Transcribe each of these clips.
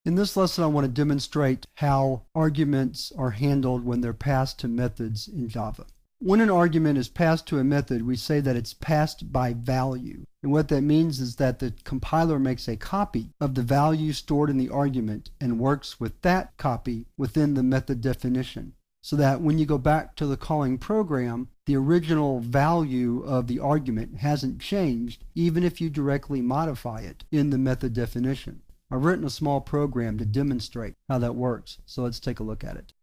In this lesson, I want to demonstrate how arguments are handled when they're passed to methods in Java. When an argument is passed to a method, we say that it's passed by value. And what that means is that the compiler makes a copy of the value stored in the argument and works with that copy within the method definition, so that when you go back to the calling program, the original value of the argument hasn't changed, even if you directly modify it in the method definition. I've written a small program to demonstrate how that works, so let's take a look at it.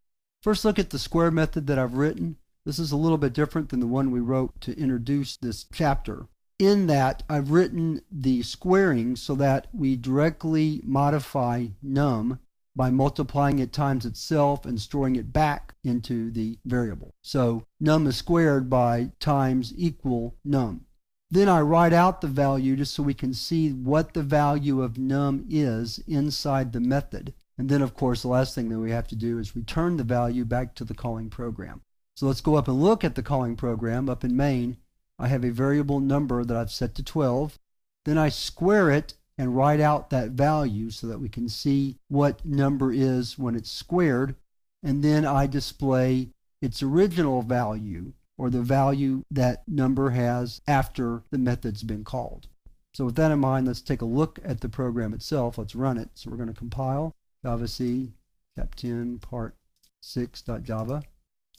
First, look at the square method that I've written. This is a little bit different than the one we wrote to introduce this chapter. In that, I've written the squaring so that we directly modify num by multiplying it times itself and storing it back into the variable. So num is squared by times equal num. Then I write out the value just so we can see what the value of num is inside the method. And then, of course, the last thing that we have to do is return the value back to the calling program. So let's go up and look at the calling program. Up in main, I have a variable number that I've set to 12. Then I square it and write out that value so that we can see what number is when it's squared. And then I display its original value, or the value that number has after the method's been called. So with that in mind, let's take a look at the program itself. Let's run it. So we're going to compile javac cap 10 part 6.java,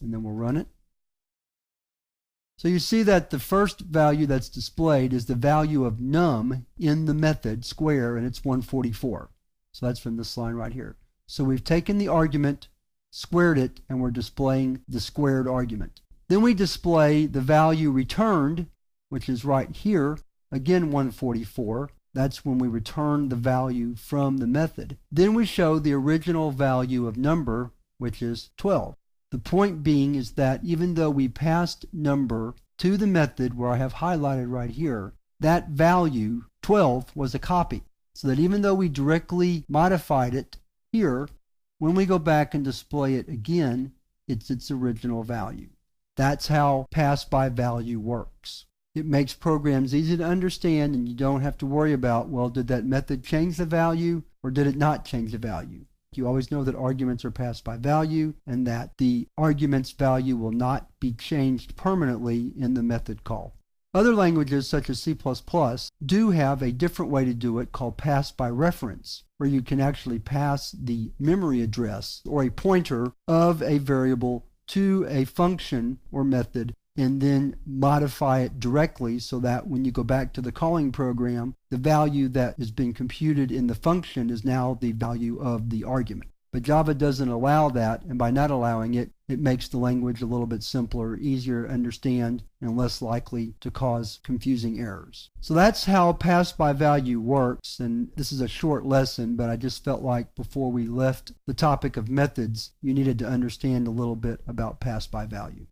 and then we'll run it. So you see that the first value that's displayed is the value of num in the method square, and it's 144. So that's from this line right here. So we've taken the argument, squared it, and we're displaying the squared argument. Then we display the value returned, which is right here, again 144. That's when we return the value from the method. Then we show the original value of number, which is 12. The point being is that even though we passed number to the method where I have highlighted right here, that value, 12, was a copy. So that even though we directly modified it here, when we go back and display it again, it's its original value. That's how pass by value works. It makes programs easy to understand, and you don't have to worry about, well, did that method change the value or did it not change the value? You always know that arguments are passed by value and that the argument's value will not be changed permanently in the method call. Other languages such as C++ do have a different way to do it called pass by reference, where you can actually pass the memory address or a pointer of a variable to a function or method and then modify it directly so that when you go back to the calling program, the value that is being computed in the function is now the value of the argument. But Java doesn't allow that, and by not allowing it, it makes the language a little bit simpler, easier to understand, and less likely to cause confusing errors. So that's how pass by value works, and this is a short lesson, but I just felt like before we left the topic of methods, you needed to understand a little bit about pass by value.